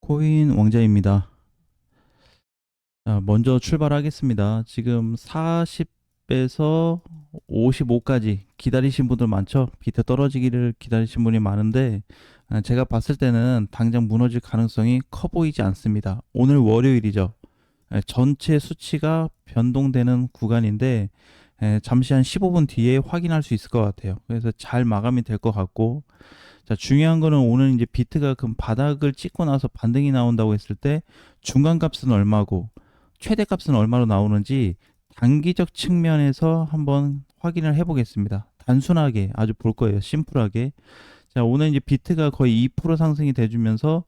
비트코인 왕자입니다. 자, 먼저 출발하겠습니다. 지금 40에서 55까지 기다리신 분들 많죠? 비트 떨어지기를 기다리신 분이 많은데 제가 봤을 때는 당장 무너질 가능성이 커 보이지 않습니다. 오늘 월요일이죠. 전체 수치가 변동되는 구간인데 잠시 한 15분 뒤에 확인할 수 있을 것 같아요. 그래서 잘 마감이 될 것 같고, 자, 중요한 거는 오늘 이제 비트가 그 바닥을 찍고 나서 반등이 나온다고 했을 때 중간 값은 얼마고 최대 값은 얼마로 나오는지 단기적 측면에서 한번 확인을 해 보겠습니다. 단순하게 아주 볼 거예요. 심플하게. 자, 오늘 이제 비트가 거의 2% 상승이 돼 주면서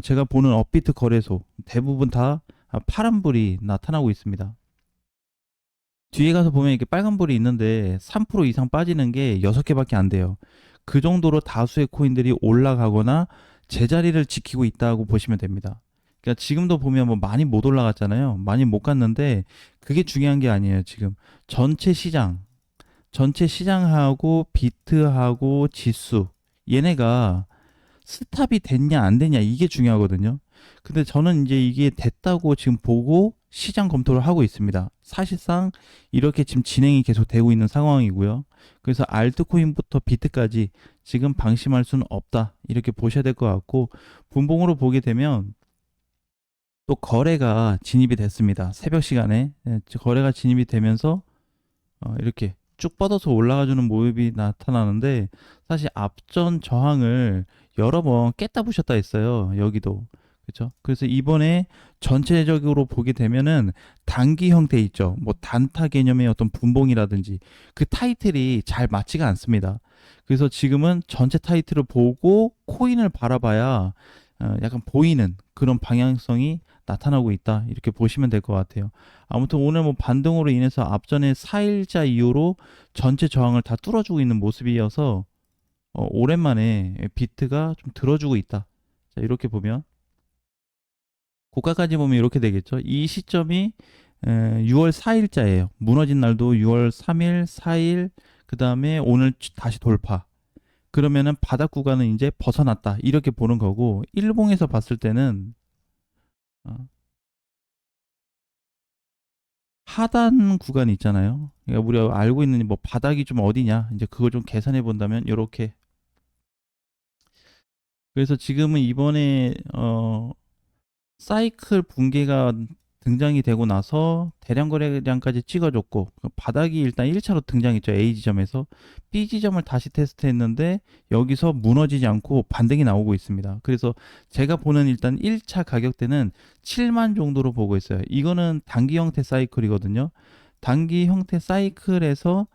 제가 보는 업비트 거래소 대부분 다 파란불이 나타나고 있습니다. 뒤에 가서 보면 이렇게 빨간불이 있는데 3% 이상 빠지는 게 6개밖에 안 돼요. 그 정도로 다수의 코인들이 올라가거나 제자리를 지키고 있다고 보시면 됩니다. 그러니까 지금도 보면 뭐 많이 못 올라갔잖아요. 많이 못 갔는데 그게 중요한 게 아니에요. 지금 전체 시장, 전체 시장하고 비트하고 지수 얘네가 스탑이 됐냐 안 됐냐 이게 중요하거든요. 근데 저는 이제 이게 됐다고 지금 보고 시장 검토를 하고 있습니다. 사실상 이렇게 지금 진행이 계속 되고 있는 상황이고요. 그래서 알트코인부터 비트까지 지금 방심할 수는 없다. 이렇게 보셔야 될 것 같고, 분봉으로 보게 되면 또 거래가 진입이 됐습니다. 새벽 시간에 거래가 진입이 되면서 이렇게 쭉 뻗어서 올라가주는 모습이 나타나는데, 사실 앞전 저항을 여러 번 깼다 부셨다 했어요. 여기도. 그렇죠? 그래서 이번에 전체적으로 보게 되면은 단기 형태 있죠. 뭐 단타 개념의 어떤 분봉이라든지 그 타이틀이 잘 맞지가 않습니다. 그래서 지금은 전체 타이틀을 보고 코인을 바라봐야 약간 보이는 그런 방향성이 나타나고 있다. 이렇게 보시면 될 것 같아요. 아무튼 오늘 뭐 반등으로 인해서 앞전에 4일자 이후로 전체 저항을 다 뚫어주고 있는 모습이어서 오랜만에 비트가 좀 들어주고 있다. 자, 이렇게 보면 고가까지 보면 이렇게 되겠죠. 이 시점이 6월 4일자예요. 무너진 날도 6월 3일, 4일, 그 다음에 오늘 다시 돌파. 그러면은 바닥 구간은 이제 벗어났다. 이렇게 보는 거고, 일봉에서 봤을 때는 어, 하단 구간 있잖아요. 그러니까 우리가 알고 있는 뭐 바닥이 좀 어디냐, 이제 그걸 좀 계산해 본다면 이렇게. 그래서 지금은 이번에 사이클 붕괴가 등장이 되고 나서 대량 거래량까지 찍어줬고, 바닥이 일단 1차로 등장했죠. A 지점에서 B 지점을 다시 테스트했는데 여기서 무너지지 않고 반등이 나오고 있습니다. 그래서 제가 보는 일단 1차 가격대는 7만 정도로 보고 있어요. 이거는 단기 형태 사이클이거든요. 단기 형태 사이클에서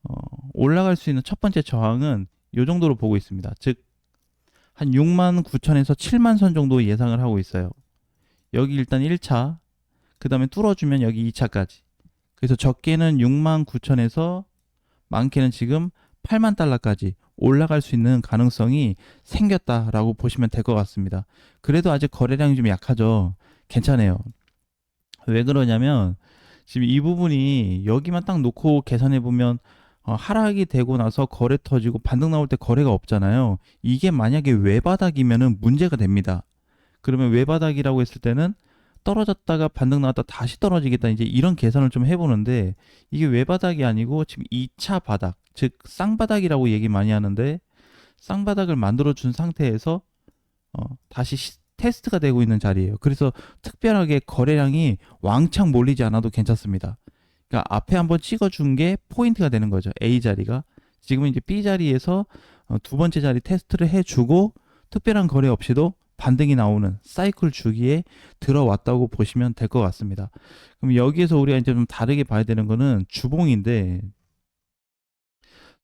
어, 올라갈 수 있는 첫 번째 저항은 이 정도로 보고 있습니다. 즉 한 6만 9천에서 7만 선 정도 예상을 하고 있어요. 여기 일단 1차, 그 다음에 뚫어주면 여기 2차까지. 그래서 적게는 6만 9천에서 많게는 지금 8만 달러까지 올라갈 수 있는 가능성이 생겼다라고 보시면 될 것 같습니다. 그래도 아직 거래량이 좀 약하죠. 괜찮아요. 왜 그러냐면 지금 이 부분이 여기만 딱 놓고 계산해 보면 하락이 되고 나서 거래 터지고 반등 나올 때 거래가 없잖아요. 이게 만약에 외바닥이면은 문제가 됩니다. 그러면 외바닥이라고 했을 때는 떨어졌다가 반등 나왔다 다시 떨어지겠다, 이제 이런 계산을 좀 해보는데, 이게 외바닥이 아니고 지금 2차 바닥, 즉 쌍바닥이라고 얘기 많이 하는데, 쌍바닥을 만들어 준 상태에서 다시 테스트가 되고 있는 자리예요. 그래서 특별하게 거래량이 왕창 몰리지 않아도 괜찮습니다. 그러니까 앞에 한번 찍어준 게 포인트가 되는 거죠. A 자리가. 지금은 이제 B 자리에서 두 번째 자리 테스트를 해주고 특별한 거래 없이도 반등이 나오는 사이클 주기에 들어왔다고 보시면 될 것 같습니다. 그럼 여기에서 우리가 이제 좀 다르게 봐야 되는 거는 주봉인데,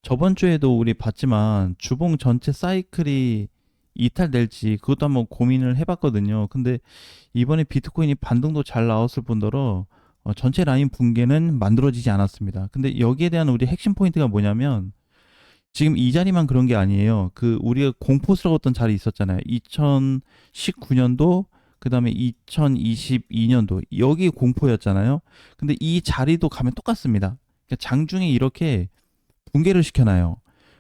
저번 주에도 우리 봤지만 주봉 전체 사이클이 이탈될지 그것도 한번 고민을 해봤거든요. 근데 이번에 비트코인이 반등도 잘 나왔을 뿐더러 전체 라인 붕괴는 만들어지지 않았습니다. 근데 여기에 대한 우리 핵심 포인트가 뭐냐면, 지금 이 자리만 그런 게 아니에요. 그 우리가 공포스러웠던 자리 있었잖아요. 2019년도, 그 다음에 2022년도 여기 공포였잖아요. 근데 이 자리도 가면 똑같습니다. 그러니까 장중에 이렇게 붕괴를 시켜놔요.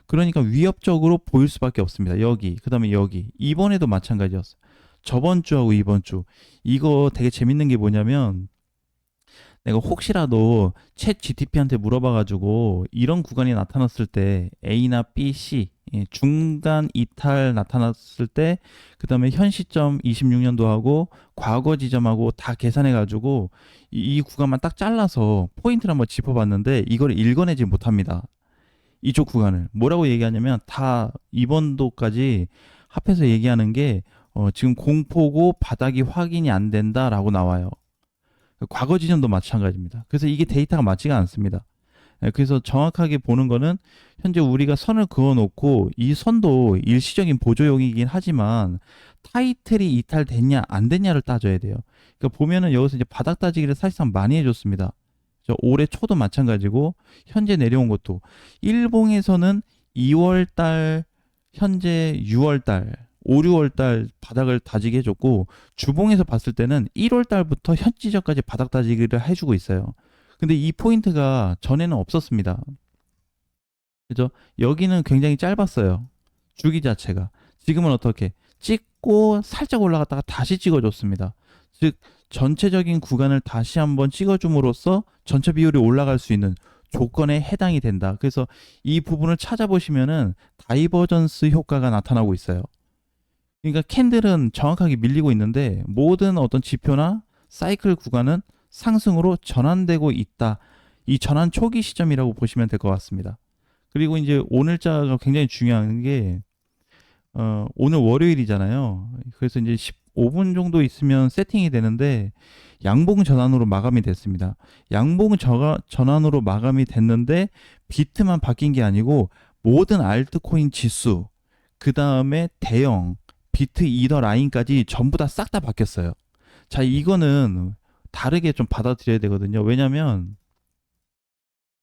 그러니까 위협적으로 보일 수밖에 없습니다. 여기, 그 다음에 여기. 이번에도 마찬가지였어요. 저번 주하고 이번 주 이거 되게 재밌는 게 뭐냐면 내가 혹시라도 챗 GTP한테 물어봐가지고 이런 구간이 나타났을 때 A나 B, C 중간 이탈 나타났을 때 그다음에 현 시점 26년도하고 과거 지점하고 다 계산해가지고 이 구간만 딱 잘라서 포인트를 한번 짚어봤는데 이걸 읽어내지 못합니다. 이쪽 구간을 뭐라고 얘기하냐면 다 이번도까지 합해서 얘기하는 게 지금 공포고 바닥이 확인이 안 된다라고 나와요. 과거 지점도 마찬가지입니다. 그래서 이게 데이터가 맞지가 않습니다. 그래서 정확하게 보는 거는 현재 우리가 선을 그어놓고 이 선도 일시적인 보조용이긴 하지만 타이틀이 이탈됐냐 안 됐냐를 따져야 돼요. 그러니까 보면은 여기서 이제 바닥 따지기를 사실상 많이 해줬습니다. 올해 초도 마찬가지고 현재 내려온 것도 일봉에서는 2월달 현재 6월달 5, 6월달 바닥을 다지게 해줬고 주봉에서 봤을 때는 1월달부터 현지저까지 바닥 다지기를 해주고 있어요. 근데 이 포인트가 전에는 없었습니다. 그죠? 여기는 굉장히 짧았어요. 주기 자체가. 지금은 어떻게? 찍고 살짝 올라갔다가 다시 찍어줬습니다. 즉 전체적인 구간을 다시 한번 찍어줌으로써 전체 비율이 올라갈 수 있는 조건에 해당이 된다. 그래서 이 부분을 찾아보시면은 다이버전스 효과가 나타나고 있어요. 그러니까 캔들은 정확하게 밀리고 있는데 모든 어떤 지표나 사이클 구간은 상승으로 전환되고 있다. 이 전환 초기 시점이라고 보시면 될 것 같습니다. 그리고 이제 오늘자가 굉장히 중요한 게 오늘 월요일이잖아요. 그래서 이제 15분 정도 있으면 세팅이 되는데 양봉 전환으로 마감이 됐습니다. 양봉 전환으로 마감이 됐는데 비트만 바뀐 게 아니고 모든 알트코인 지수 그 다음에 대형 비트 이더 라인까지 전부 다 싹 다 바뀌었어요. 자, 이거는 다르게 좀 받아들여야 되거든요. 왜냐면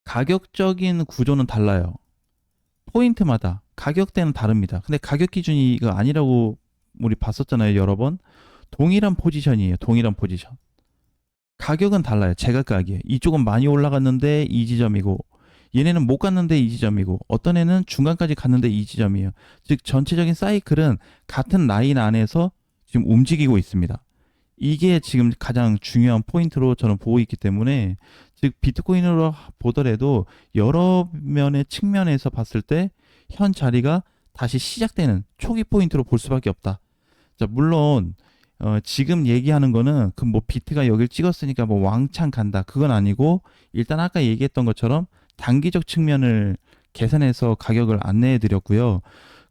가격적인 구조는 달라요. 포인트마다 가격대는 다릅니다. 근데 가격 기준이 이거 아니라고 우리 봤었잖아요. 여러 번. 동일한 포지션이에요. 동일한 포지션. 가격은 달라요. 제각각이에요. 이쪽은 많이 올라갔는데 이 지점이고 얘네는 못 갔는데 이 지점이고 어떤 애는 중간까지 갔는데 이 지점이에요. 즉 전체적인 사이클은 같은 라인 안에서 지금 움직이고 있습니다. 이게 지금 가장 중요한 포인트로 저는 보고 있기 때문에 즉 비트코인으로 보더라도 여러 면의 측면에서 봤을 때 현 자리가 다시 시작되는 초기 포인트로 볼 수밖에 없다. 자, 물론 지금 얘기하는 거는 그 뭐 비트가 여길 찍었으니까 뭐 왕창 간다. 그건 아니고 일단 아까 얘기했던 것처럼 단기적 측면을 계산해서 가격을 안내해 드렸고요.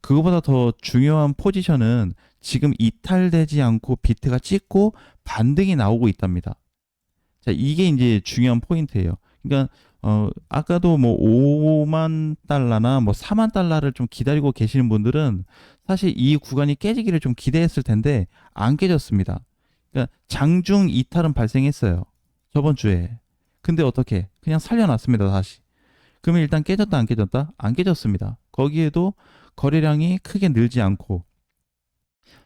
그거보다 더 중요한 포지션은 지금 이탈되지 않고 비트가 찍고 반등이 나오고 있답니다. 자, 이게 이제 중요한 포인트예요. 그러니까 아까도 뭐 5만 달러나 뭐 4만 달러를 좀 기다리고 계시는 분들은 사실 이 구간이 깨지기를 좀 기대했을 텐데 안 깨졌습니다. 그러니까 장중 이탈은 발생했어요. 저번 주에. 근데 어떻게? 그냥 살려놨습니다, 다시. 그러면 일단 깨졌다, 안 깨졌다? 안 깨졌습니다. 거기에도 거래량이 크게 늘지 않고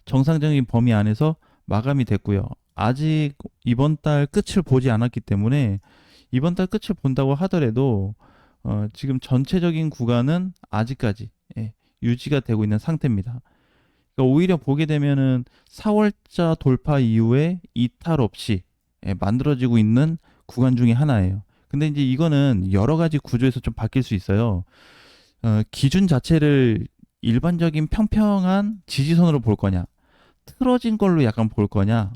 정상적인 범위 안에서 마감이 됐고요. 아직 이번 달 끝을 보지 않았기 때문에 이번 달 끝을 본다고 하더라도 지금 전체적인 구간은 아직까지 유지가 되고 있는 상태입니다. 그러니까 오히려 보게 되면은 4월자 돌파 이후에 이탈 없이 만들어지고 있는 구간 중에 하나예요. 근데 이제 이거는 여러 가지 구조에서 좀 바뀔 수 있어요. 기준 자체를 일반적인 평평한 지지선으로 볼 거냐, 틀어진 걸로 약간 볼 거냐,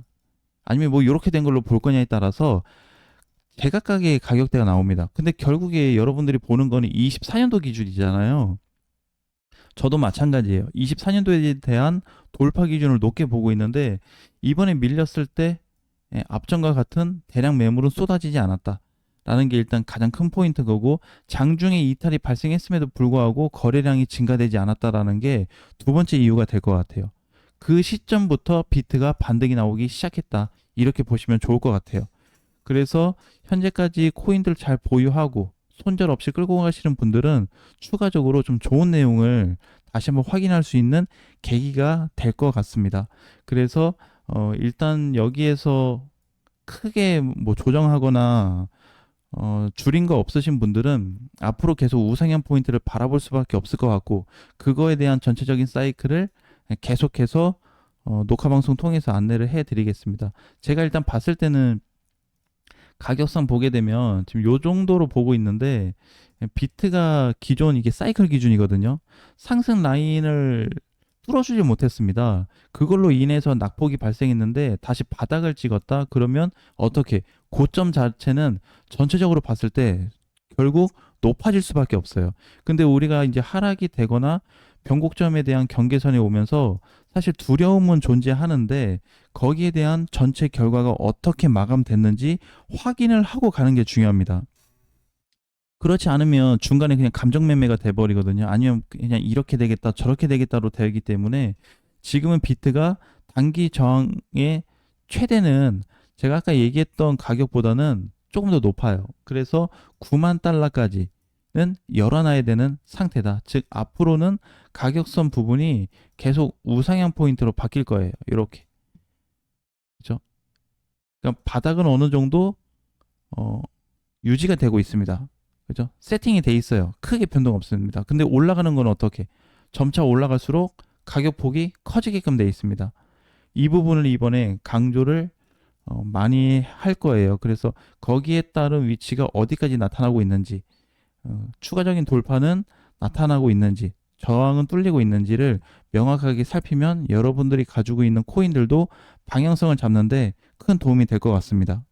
아니면 뭐 이렇게 된 걸로 볼 거냐에 따라서 제각각의 가격대가 나옵니다. 근데 결국에 여러분들이 보는 거는 24년도 기준이잖아요. 저도 마찬가지예요. 24년도에 대한 돌파 기준을 높게 보고 있는데 이번에 밀렸을 때 앞전과 같은 대량 매물은 쏟아지지 않았다. 라는 게 일단 가장 큰 포인트 거고 장중에 이탈이 발생했음에도 불구하고 거래량이 증가되지 않았다라는 게 두 번째 이유가 될 것 같아요. 그 시점부터 비트가 반등이 나오기 시작했다. 이렇게 보시면 좋을 것 같아요. 그래서 현재까지 코인들 잘 보유하고 손절 없이 끌고 가시는 분들은 추가적으로 좀 좋은 내용을 다시 한번 확인할 수 있는 계기가 될 것 같습니다. 그래서 일단 여기에서 크게 뭐 조정하거나 줄인 거 없으신 분들은 앞으로 계속 우상향 포인트를 바라볼 수밖에 없을 것 같고 그거에 대한 전체적인 사이클을 계속해서 녹화 방송 통해서 안내를 해드리겠습니다. 제가 일단 봤을 때는 가격상 보게 되면 지금 요 정도로 보고 있는데 비트가 기존 이게 사이클 기준이거든요. 상승 라인을 뚫어주지 못했습니다. 그걸로 인해서 낙폭이 발생했는데 다시 바닥을 찍었다. 그러면 어떻게 고점 자체는 전체적으로 봤을 때 결국 높아질 수밖에 없어요. 근데 우리가 이제 하락이 되거나 변곡점에 대한 경계선이 오면서 사실 두려움은 존재하는데 거기에 대한 전체 결과가 어떻게 마감됐는지 확인을 하고 가는 게 중요합니다. 그렇지 않으면 중간에 그냥 감정 매매가 돼버리거든요. 아니면 그냥 이렇게 되겠다, 저렇게 되겠다로 되기 때문에 지금은 비트가 단기 저항의 최대는 제가 아까 얘기했던 가격보다는 조금 더 높아요. 그래서 9만 달러까지는 열어놔야 되는 상태다. 즉 앞으로는 가격선 부분이 계속 우상향 포인트로 바뀔 거예요. 이렇게. 그죠? 그러니까 바닥은 어느 정도 유지가 되고 있습니다. 그죠? 세팅이 돼 있어요. 크게 변동 없습니다. 근데 올라가는 건 어떻게? 점차 올라갈수록 가격 폭이 커지게끔 돼 있습니다. 이 부분을 이번에 강조를 많이 할 거예요. 그래서 거기에 따른 위치가 어디까지 나타나고 있는지, 추가적인 돌파는 나타나고 있는지, 저항은 뚫리고 있는지를 명확하게 살피면 여러분들이 가지고 있는 코인들도 방향성을 잡는데 큰 도움이 될 것 같습니다.